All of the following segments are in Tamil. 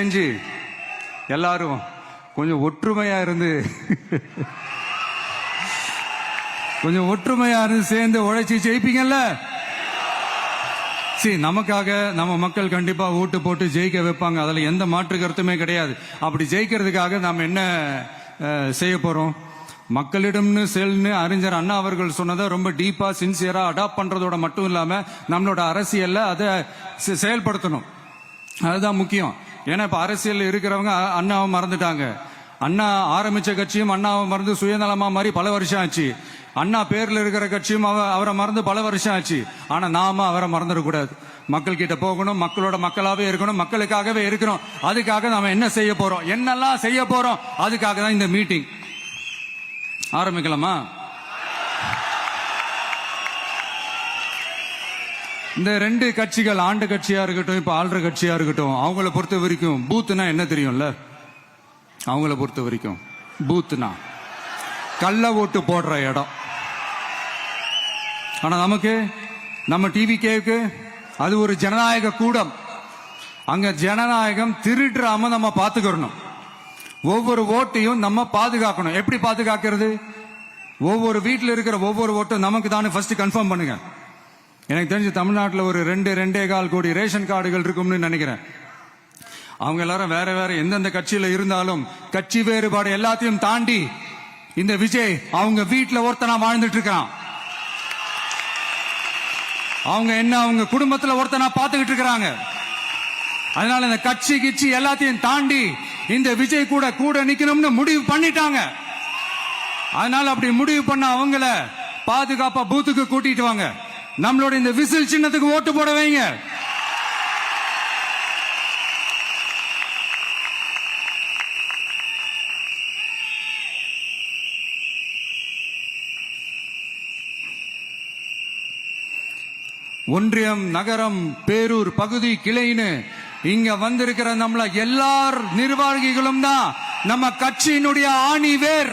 செஞ்சு எல்லாரும் கொஞ்சம் ஒற்றுமையா இருந்து சேர்ந்து உழைச்சி ஜெயிப்பீங்கல்ல. சரி, நமக்காக நம்ம மக்கள் கண்டிப்பா ஓட்டு போட்டு ஜெயிக்க வைப்பாங்க, அதுல எந்த மாற்று கருத்துமே கிடையாது. அப்படி ஜெயிக்கிறதுக்காக நாம் என்ன செய்ய போறோம்? மக்களிடம்னு செல்னு அறிஞர் அண்ணா அவர்கள் சொன்னதை ரொம்ப டீப்பா சின்சியரா அடாப்ட் பண்றதோட மட்டும் இல்லாம நம்மளோட அரசியல்ல அதை செயல்படுத்தணும். அதுதான் முக்கியம். ஏன்னா இப்ப அரசியல் இருக்கிறவங்க அண்ணாவை மறந்துட்டாங்க. அண்ணா ஆரம்பிச்ச கட்சியும் அண்ணாவை மறந்து சுயநலமா மாதிரி பல வருஷம் ஆச்சு. அண்ணா பேர்ல இருக்கிற கட்சியும் அவரை மறந்து பல வருஷம் ஆச்சு. ஆனா நாம அவரை மறந்துடக்கூடாது. மக்கள் கிட்ட போகணும், மக்களோட மக்களாவே இருக்கணும், மக்களுக்காகவே இருக்கணும். அதுக்காக நாம என்ன செய்ய போறோம், என்னெல்லாம் செய்ய போறோம், அதுக்காக தான் இந்த மீட்டிங். ஆரம்பிக்கலாமா? இந்த ரெண்டு கட்சிகள், ஆண்டு கட்சியா இருக்கட்டும் இப்ப ஆள்ற கட்சியா இருக்கட்டும், அவங்கள பொறுத்த வரைக்கும் பூத்துனா என்ன தெரியும்ல? அவங்கள பொறுத்த வரைக்கும் பூத்துனா கள்ள ஓட்டு போடுற இடம். ஆனா நமக்கு, நம்ம டிவிகேவுக்கு அது ஒரு ஜனநாயக கூடம். அங்க ஜனநாயகம் திருடுறாம நம்ம பாத்துக்கணும். ஒவ்வொரு ஓட்டையும் நம்ம பாதுகாக்கணும். எப்படி பாதுகாக்கிறது? ஒவ்வொரு வீட்டில் இருக்கிற ஒவ்வொரு ஓட்டும் நமக்கு தானே ஃபர்ஸ்ட் கன்ஃபார்ம் பண்ணுங்க. எனக்கு தெரிஞ்சு தமிழ்நாட்டில் ஒரு 2.25 கோடி ரேஷன் கார்டுகள் இருக்கும்னு நினைக்கிறேன். அவங்க எல்லாரும் வேற வேற எந்தெந்த கட்சியில இருந்தாலும் கட்சி வேறுபாடு எல்லாத்தையும் தாண்டி இந்த விஜய் அவங்க வீட்டில் ஒருத்தனா வாழ்ந்துட்டு இருக்கான். அவங்க குடும்பத்துல ஒருத்தனா பார்த்துக்கிட்டு இருக்கிறாங்க. அதனால இந்த கட்சி கிச்சி எல்லாத்தையும் தாண்டி இந்த விஜய் கூட நிக்கணும்னு முடிவு பண்ணிட்டாங்க. அதனால அப்படி முடிவு பண்ண அவங்கள பாதுகாப்பா பூத்துக்கு கூட்டிட்டு வாங்க. நம்மளோட இந்த விசில் சின்னத்துக்கு ஓட்டு போட வைங்க. ஒன்றியம், நகரம், பேரூர் பகுதி கிளைன்னு இங்க வந்திருக்கிற நம்மள எல்லார் நிர்வாகிகளும் தான் நம்ம கட்சியினுடைய ஆணி வேர்.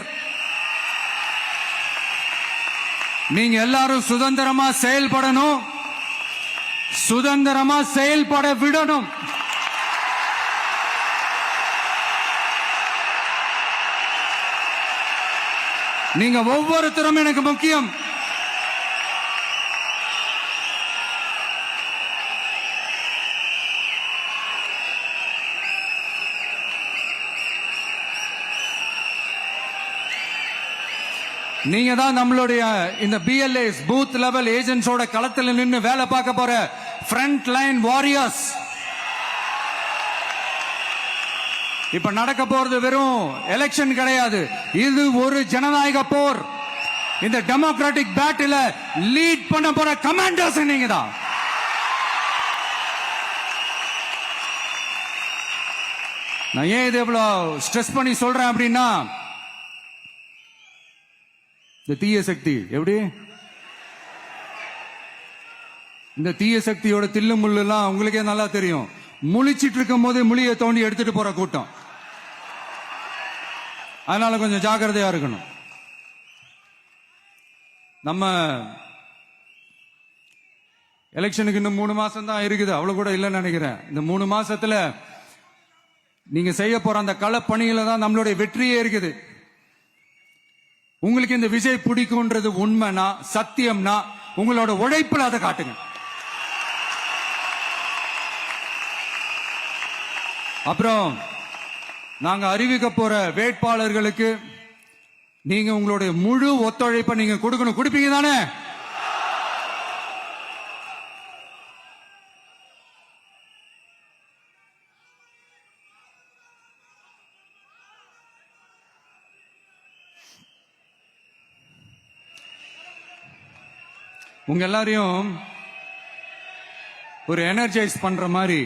நீங்க எல்லாரும் சுதந்திரமா செயல்படணும், சுதந்திரமா செயல்பட விடணும். நீங்க ஒவ்வொருத்தரும் எனக்கு முக்கியம். நீங்க தான் நம்மளுடைய இந்த பிஎல்ஏஸ் பூத் லெவல் ஏஜென்ட்ஸோட களத்தில் நின்று வேலை பார்க்க போற ஃப்ரண்ட் லைன் வாரியர்ஸ். இப்ப நடக்க போறது வெறும் எலெக்ஷன் கிடையாது, இது ஒரு ஜனநாயக போர். இந்த டெமோக்ராட்டிக் பேட்டில லீட் பண்ண போற கமாண்டர்ஸ் நீங்க தான். நான் ஏன் இது எவ்வளவு ஸ்ட்ரெஸ் பண்ணி சொல்றேன் அப்படின்னா, இந்த தீய சக்தி எப்படி, இந்த தீய சக்தியோட தில்லு முள்ளு எல்லாம் உங்களுக்கே நல்லா தெரியும். முழிச்சிட்டு இருக்கும் போது முழிய தோண்டி எடுத்துட்டு போற கூட்டம். அதனால கொஞ்சம் ஜாக்கிரதையா இருக்கணும். நம்ம எலெக்ஷனுக்கு இன்னும் 3 மாசம் தான் இருக்குது, அவ்வளவு கூட இல்லைன்னு நினைக்கிறேன். இந்த 3 மாசத்துல நீங்க செய்ய போற அந்த களப்பணியில தான் நம்மளுடைய வெற்றியே இருக்குது. உங்களுக்கு இந்த விஜய் பிடிக்கும்ன்றது உண்மைனா, சத்தியம்னா, உங்களோட உழைப்புல அதை காட்டுங்க. அப்புறம் நாங்க அறிவிக்க போற வேட்பாளர்களுக்கு நீங்க உங்களுடைய முழு ஒத்துழைப்பை நீங்க கொடுக்கணும். கொடுப்பீங்க தானே? உங்க எல்லாரையும் ஒரு எனர்ஜைஸ் பண்ற மாதிரி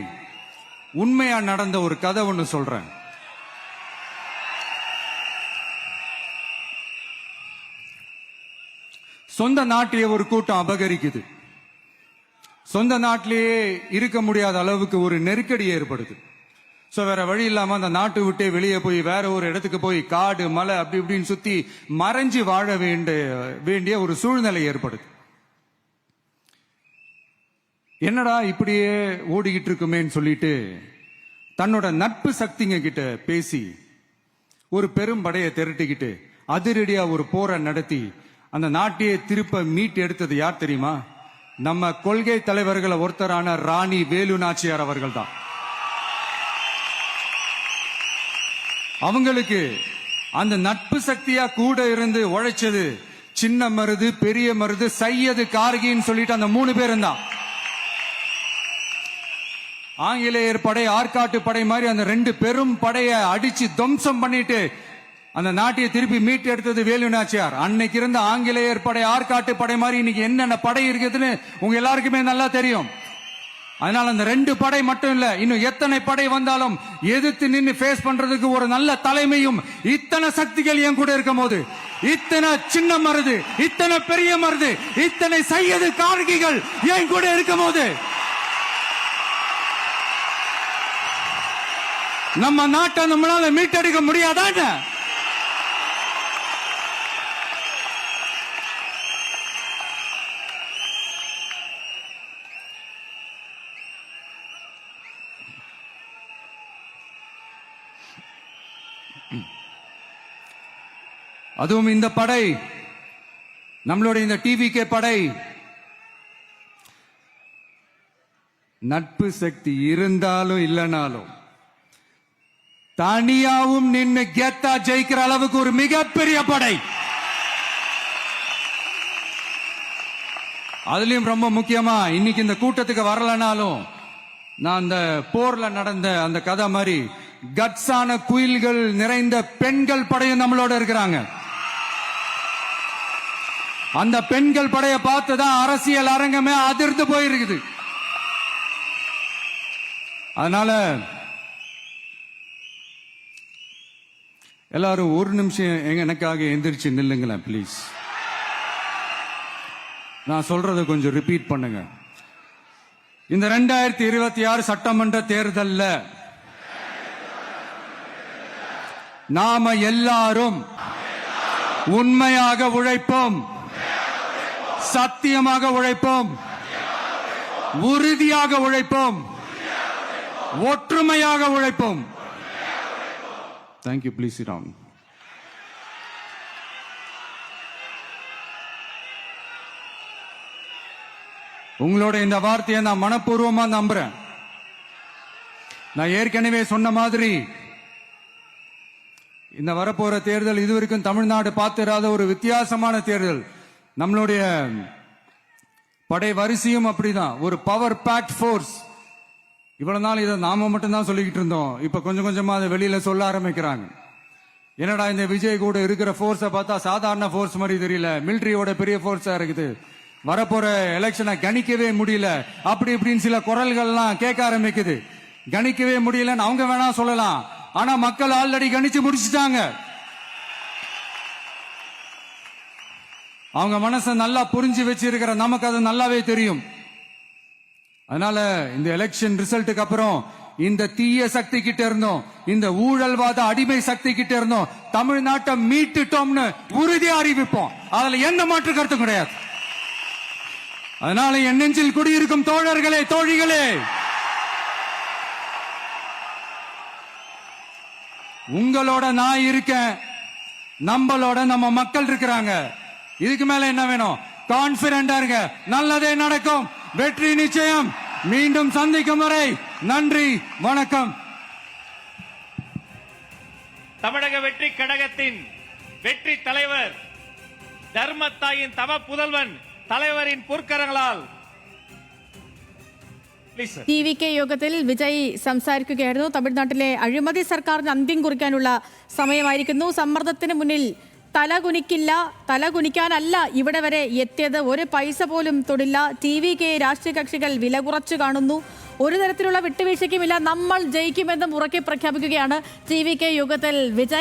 உண்மையா நடந்த ஒரு கதை ஒண்ணு சொல்றேன். சொந்த நாட்டையே ஒரு கூட்டம் அபகரிக்குது. சொந்த நாட்டிலேயே இருக்க முடியாத அளவுக்கு ஒரு நெருக்கடி ஏற்படுது. சோ வேற வழி இல்லாம அந்த நாட்டை விட்டே வெளியே போய் வேற ஒரு இடத்துக்கு போய் காடு மலை அப்படி இப்படின்னு சுத்தி மறைஞ்சு வாழ வேண்டிய ஒரு சூழ்நிலை ஏற்படுது. என்னடா இப்படியே ஓடிக்கிட்டு இருக்குமேன்னு சொல்லிட்டு தன்னோட நட்பு சக்திங்க கிட்ட பேசி ஒரு பெரும் படையை திரட்டிக்கிட்டு அதிரடியா ஒரு போரை நடத்தி அந்த நாட்டையே திருப்ப மீட்டு எடுத்தது யார் தெரியுமா? நம்ம கொள்கை தலைவர்களை ஒருத்தரான ராணி வேலு நாச்சியார் அவர்கள் தான். அவங்களுக்கு அந்த நட்பு சக்தியா கூட இருந்து உழைச்சது சின்ன மருது, பெரிய மருது, சையது, கார்கின்னு சொல்லிட்டு அந்த 3 பேரும் தான். ஆங்கிலேயர் படை, ஆற்காட்டு படை மாதிரி அந்த 2 பெரும் படையை அடிச்சு துவம்சம் பண்ணிட்டு அந்த நாட்டையை திருப்பி மீட்டு எடுத்தது வேலு நாச்சியார். அன்னைக்கு இருந்த ஆங்கிலேயர் படை, ஆற்காட்டு படை மாதிரி இன்னைக்கு என்னென்ன படை இருக்குதுன்னு உங்க எல்லாருக்குமே நல்லா தெரியும். அதனால அந்த 2 படை மட்டும் இல்ல, இன்னும் எத்தனை படை வந்தாலும் எதிர்த்து நின்று ஃபேஸ் பண்றதுக்கு ஒரு நல்ல தலைமையும் இத்தனை சக்திகள் என் கூட இருக்கும் போது, இத்தனை சின்ன மருது, இத்தனை பெரிய மருது, இத்தனை சையது, கார்கிகள் என் கூட இருக்கும் போது நம்ம நாட்டை நம்மளால மீட்டெடுக்க முடியாதான்? அதுவும் இந்த படை, நம்மளுடைய இந்த டிவிகே படை நட்பு சக்தி இருந்தாலும் இல்லைனாலும் தனியாவும் நின்று கெத்தா ஜெயிக்கிற அளவுக்கு ஒரு மிகப்பெரிய படை. அதுலயும் ரொம்ப முக்கியமா இன்னைக்கு இந்த கூட்டத்துக்கு வரலனாலும் நான் அந்த போர்ல நடந்த அந்த கதை மாதிரி கட்ஸான குயில்கள் நிறைந்த பெண்கள் படையும் நம்மளோட இருக்கிறாங்க. அந்த பெண்கள் படையை பார்த்துதான் அரசியல் அரங்கமே அதிர்ந்து போயிருக்குது. அதனால எல்லாரும் ஒரு நிமிஷம் எனக்காக எந்திரிச்சு நில்லுங்களேன் ப்ளீஸ். நான் சொல்றதை கொஞ்சம் ரிப்பீட் பண்ணுங்க. இந்த 2026 சட்டமன்ற தேர்தல்ல நாம எல்லாரும் உண்மையாக உழைப்போம், சத்தியமாக உழைப்போம், உறுதியாக உழைப்போம், ஒற்றுமையாக உழைப்போம். தேங்க்யூ. Please sit down. உங்களோட இந்த வார்த்தையை நான் மனப்பூர்வமா நம்புறேன். நான் ஏற்கனவே சொன்ன மாதிரி இந்த வரப்போற தேர்தல் இதுவரைக்கும் தமிழ்நாடு பார்த்திராத ஒரு வித்தியாசமான தேர்தல். நம்மளுடைய படை வரிசையும் அப்படிதான், ஒரு பவர் பேக்ட் ஃபோர்ஸ். இவ்வளவு நாள் இதை நாம மட்டும்தான் சொல்லிக்கிட்டு இருந்தோம். இப்ப கொஞ்சம் கொஞ்சமா அதை வெளியில சொல்ல ஆரம்பிக்கிறாங்க. என்னடா இந்த விஜய் கூட இருக்கிற போர்ஸை பார்த்தா சாதாரண போர்ஸ் மாதிரி தெரியல, மிலிட்டரியோட பெரிய போர்ஸா இருக்குது, வரப்போற எலெக்ஷனை கணிக்கவே முடியல, அப்படி இப்படின்னு சில குரல்கள்லாம் கேட்க ஆரம்பிக்குது. கணிக்கவே முடியலன்னு அவங்க வேணா சொல்லலாம், ஆனா மக்கள் ஆல்ரெடி கணிச்சு முடிச்சுட்டாங்க. அவங்க மனசை நல்லா புரிஞ்சு வச்சிருக்கிற நமக்கு அது நல்லாவே தெரியும். அதனால இந்த எலெக்ஷன் ரிசல்ட்டுக்கு அப்புறம் இந்த தீய சக்தி கிட்ட இருந்தோம், இந்த ஊழல்வாத அடிமை சக்தி கிட்ட இருந்தோம் தமிழ்நாட்டை மீட்டுட்டோம்னு உறுதியா அறிவிப்போம். அதுல எந்த மாற்று கருத்தும் கிடையாது. அதனால என் நெஞ்சில் குடியிருக்கும் தோழர்களே, தோழிகளே, உங்களோட நான் இருக்கேன், நம்மளோட நம்ம மக்கள் இருக்கிறாங்க. இதுக்கு மேல என்ன வேணும்? கான்பிடண்டா இருங்க, நல்லதே நடக்கும், வெற்றி நிச்சயம். மீண்டும் சந்திக்கும் வரை நன்றி, வணக்கம். தமிழக வெற்றி கழகத்தின் வெற்றி தலைவர், தர்மத்தாயின் தவ പുതൽവൻ தலைவரின் பொற்கரங்களால் TVK യോഗത്തിൽ വിജയ് സംസാരിക്കുകയായിരുന്നു. തമിഴ്നാട്ടിലെ അഴിമതി സർക്കാരിന് അന്ത്യം കുറിക്കാനുള്ള സമയമായിരിക്കുന്നു. സമ്മർദ്ദത്തിന് മുന്നിൽ തലകുനിക്കില്ല, തലകുനിക്കാനല്ല ഇവിടെ വരെ എത്തിയത്. ഒരു പൈസ പോലും തൊടില്ല. TVK രാഷ്ട്രീയ കക്ഷികൾ വില കുറച്ചു കാണുന്നു. ഒരു തരത്തിലുള്ള വിട്ടുവീഴ്ചയ്ക്കുമില്ല. നമ്മൾ ജയിക്കുമെന്നും ഉറക്കെ പ്രഖ്യാപിക്കുകയാണ് TVK യോഗത്തിൽ വിജയ്.